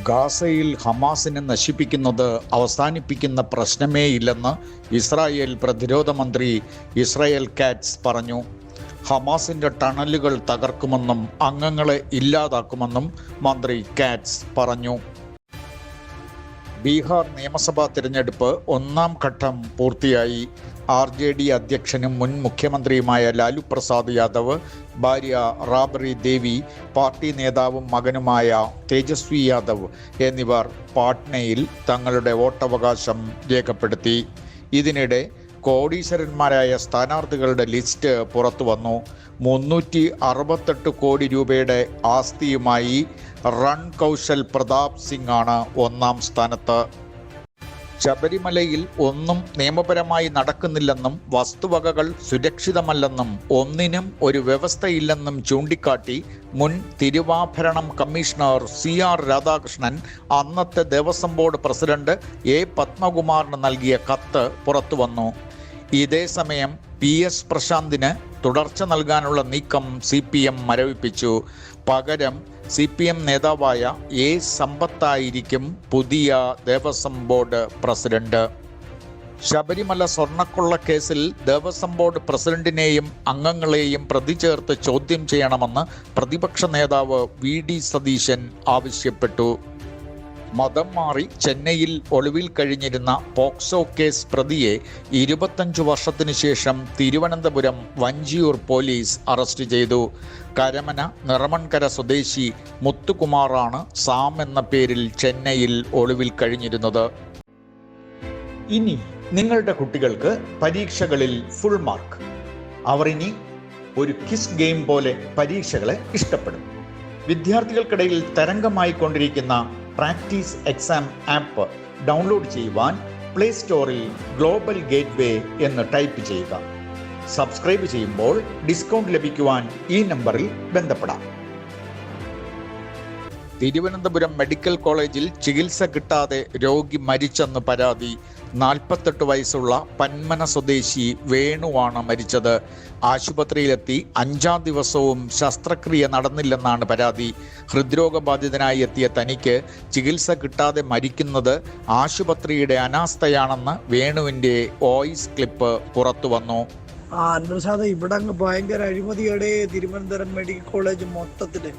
ഗാസയിൽ ഹമാസിനെ നശിപ്പിക്കുന്നത് അവസാനിപ്പിക്കുന്ന പ്രശ്നമേയില്ലെന്ന് ഇസ്രായേൽ പ്രതിരോധ മന്ത്രി ഇസ്രായേൽ കാറ്റ്സ് പറഞ്ഞു. ഹമാസിൻ്റെ ടണലുകൾ തകർക്കുമെന്നും അംഗങ്ങളെ ഇല്ലാതാക്കുമെന്നും മന്ത്രി കാറ്റ്സ് പറഞ്ഞു. ബീഹാർ നിയമസഭാ തിരഞ്ഞെടുപ്പ് ഒന്നാം ഘട്ടം പൂർത്തിയായി. RJD അധ്യക്ഷനും മുൻ മുഖ്യമന്ത്രിയുമായ ലാലു പ്രസാദ് യാദവ്, ഭാര്യ റാബറി ദേവി, പാർട്ടി നേതാവും മകനുമായ തേജസ്വി യാദവ് എന്നിവർ പാട്നയിൽ തങ്ങളുടെ വോട്ടവകാശം രേഖപ്പെടുത്തി. ഇതിനിടെ കോടീശ്വരന്മാരായ സ്ഥാനാർത്ഥികളുടെ ലിസ്റ്റ് പുറത്തു വന്നു. 368 കോടി രൂപയുടെ ആസ്തിയുമായി റൺ കൗശൽ പ്രതാപ് സിംഗ് ആണ് ഒന്നാം സ്ഥാനത്ത്. ശബരിമലയിൽ ഒന്നും നിയമപരമായി നടക്കുന്നില്ലെന്നും വസ്തുവകകൾ സുരക്ഷിതമല്ലെന്നും ഒന്നിനും ഒരു വ്യവസ്ഥയില്ലെന്നും ചൂണ്ടിക്കാട്ടി മുൻ തിരുവാഭരണം കമ്മീഷണർ CR രാധാകൃഷ്ണൻ അന്നത്തെ ദേവസ്വം ബോർഡ് പ്രസിഡന്റ് A പത്മകുമാറിന് നൽകിയ കത്ത് പുറത്തുവന്നു. ഇതേസമയം PS പ്രശാന്തിന് തുടർച്ച നൽകാനുള്ള നീക്കം CPM മരവിപ്പിച്ചു. പകരം CPM നേതാവായ A സമ്പത്തായിരിക്കും പുതിയ ദേവസ്വം ബോർഡ് പ്രസിഡന്റ്. ശബരിമല സ്വർണ്ണക്കൊള്ള കേസിൽ ദേവസ്വം ബോർഡ് പ്രസിഡന്റിനെയും അംഗങ്ങളെയും പ്രതി ചേർത്ത് ചോദ്യം ചെയ്യണമെന്ന് പ്രതിപക്ഷ നേതാവ് VD സതീശൻ ആവശ്യപ്പെട്ടു. മതം മാറി ചെന്നൈയിൽ ഒളിവിൽ കഴിഞ്ഞിരുന്ന പോക്സോ കേസ് പ്രതിയെ 25 വർഷത്തിനു ശേഷം തിരുവനന്തപുരം വഞ്ചിയൂർ പോലീസ് അറസ്റ്റ് ചെയ്തു. കരമന നിറമൺകര സ്വദേശി മുത്തുകുമാറാണ് സാം എന്ന പേരിൽ ചെന്നൈയിൽ ഒളിവിൽ കഴിഞ്ഞിരുന്നത്. ഇനി നിങ്ങളുടെ കുട്ടികൾക്ക് പരീക്ഷകളിൽ ഫുൾ മാർക്ക്. അവർ ഇനി ഒരു കിസ് ഗെയിം പോലെ പരീക്ഷകളെ ഇഷ്ടപ്പെടും. വിദ്യാർത്ഥികൾക്കിടയിൽ തരംഗമായി കൊണ്ടിരിക്കുന്ന പ്രാക്ടീസ് എക്സാം ആപ്പ് ഡൗൺലോഡ് ചെയ്യുവാൻ പ്ലേ സ്റ്റോറിൽ ഗ്ലോബൽ ഗേറ്റ്വേ എന്ന് ടൈപ്പ് ചെയ്യുക. സബ്സ്ക്രൈബ് ചെയ്യുമ്പോൾ ഡിസ്കൗണ്ട് ലഭിക്കുവാൻ ഈ നമ്പറിൽ ബന്ധപ്പെടാം. തിരുവനന്തപുരം മെഡിക്കൽ കോളേജിൽ ചികിത്സ കിട്ടാതെ രോഗി മരിച്ചെന്ന് പരാതി. 48 വയസ്സുള്ള പന്മന സ്വദേശി വേണുവാണ് മരിച്ചത്. ആശുപത്രിയിലെത്തി 5-ാം ദിവസവും ശസ്ത്രക്രിയ നടന്നില്ലെന്നാണ് പരാതി. ഹൃദ്രോഗബാധിതനായി എത്തിയ തനിക്ക് ചികിത്സ കിട്ടാതെ മരിക്കുന്നത് ആശുപത്രിയുടെ അനാസ്ഥയാണെന്ന് വേണുവിൻ്റെ വോയിസ് ക്ലിപ്പ് പുറത്തു വന്നു. അന്വേഷാദ ഇവിടെ അങ്ങ് ഭയങ്കര അഴിമതിയുടെ തിരുവനന്തപുരം മെഡിക്കൽ കോളേജ് മൊത്തത്തില്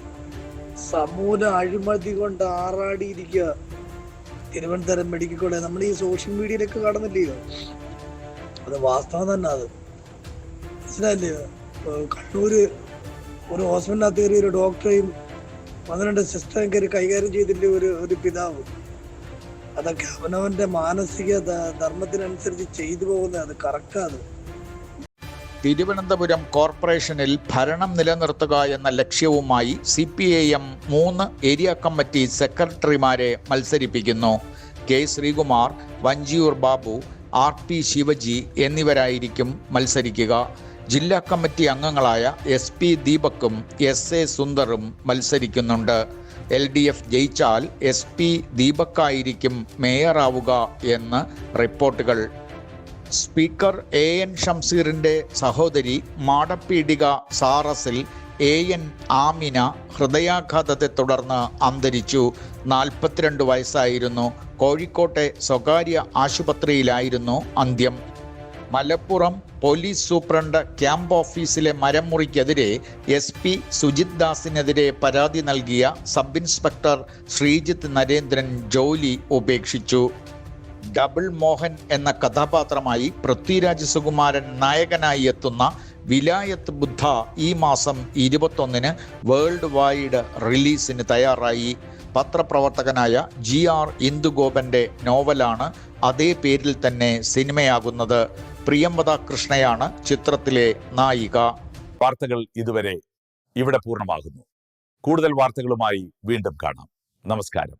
സമൂല അഴിമതി കൊണ്ട് ആറാടിയിരിക്കുക. തിരുവനന്തപുരം മെഡിക്കൽ കോളേജ് നമ്മൾ ഈ സോഷ്യൽ മീഡിയയിലൊക്കെ കാണുന്നില്ലയോ, അത് വാസ്തവം തന്നെ. അത് മനസ്സിലായില്ലയോ? കണ്ണൂര് ഒരു ഹോസ്പിറ്റലിനകത്ത് കയറി ഒരു ഡോക്ടറെയും 12 സിസ്റ്ററേയും കയറി കൈകാര്യം ചെയ്തില്ലേ ഒരു പിതാവ്. അതൊക്കെ അവനവന്റെ മാനസിക ധർമ്മത്തിനനുസരിച്ച് ചെയ്തു പോകുന്നത്. അത് കറക്റ്റാണ്. തിരുവനന്തപുരം കോർപ്പറേഷനിൽ ഭരണം നിലനിർത്തുക എന്ന ലക്ഷ്യവുമായി CPIM 3 ഏരിയ കമ്മിറ്റി സെക്രട്ടറിമാരെ മത്സരിപ്പിക്കുന്നു. K ശ്രീകുമാർ, വഞ്ചിയൂർ ബാബു, RP ശിവജി എന്നിവരായിരിക്കും മത്സരിക്കുക. ജില്ലാ കമ്മിറ്റി അംഗങ്ങളായ SP ദീപക്കും SA സുന്ദറും മത്സരിക്കുന്നുണ്ട്. LDF ജയിച്ചാൽ SP ദീപക്കായിരിക്കും മേയറാവുക എന്ന് റിപ്പോർട്ടുകൾ. സ്പീക്കർ AN ഷംസീറിൻ്റെ സഹോദരി മാടപ്പീടിക സാറസിൽ AN ആമിന ഹൃദയാഘാതത്തെ തുടർന്ന് അന്തരിച്ചു. 42 വയസ്സായിരുന്നു. കോഴിക്കോട്ടെ സ്വകാര്യ ആശുപത്രിയിലായിരുന്നു അന്ത്യം. മലപ്പുറം പോലീസ് സൂപ്രണ്ട് ക്യാമ്പ് ഓഫീസിലെ മരം മുറിക്കെതിരെ SP സുജിത് ദാസിനെതിരെ പരാതി നൽകിയ സബ് ഇൻസ്പെക്ടർ ശ്രീജിത്ത് നരേന്ദ്രൻ ജോലി ഉപേക്ഷിച്ചു. ഡബിൾ മോഹൻ എന്ന കഥാപാത്രമായി പൃഥ്വിരാജ് സുകുമാരൻ നായകനായി എത്തുന്ന വിലായത്ത് ബുദ്ധ ഈ മാസം 21-ന് വേൾഡ് വൈഡ് റിലീസിന് തയ്യാറായി. പത്രപ്രവർത്തകനായ GR ഇന്ദുഗോപന്റെ നോവലാണ് അതേ പേരിൽ തന്നെ സിനിമയാകുന്നത്. പ്രിയംവദ കൃഷ്ണയാണ് ചിത്രത്തിലെ നായിക. വാർത്തകൾ ഇതുവരെ ഇവിടെ പൂർണ്ണമാകുന്നു. കൂടുതൽ വാർത്തകളുമായി വീണ്ടും കാണാം. നമസ്കാരം.